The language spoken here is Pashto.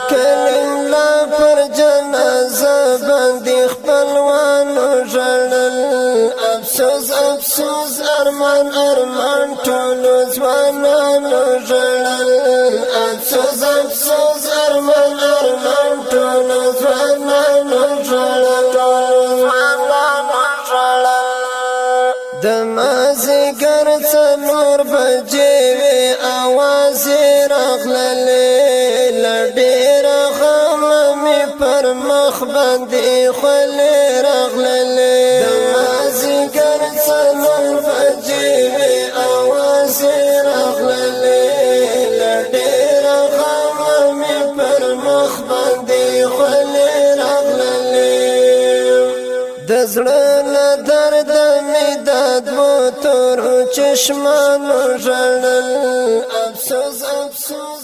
کلیم لا پر جنازه باندې خپلوانو ژړل افسوس افسوس ارمان ارمان ټولو ځوانانو ژړل افسوس افسوس ارمان ارمان ټولو ځوانانو ژړل د مازیګر څلور بجې وې اواز راغللې له ډېره غمه مې پر مخ باندې خولې راغللې د مازیګر څلور بجې وې اواز راغللې له ډېره غمه مې پر مخ باندې خولې راغللې د زړه له درده مې د دوو تورو چشمانو ژړل افسوس افسوس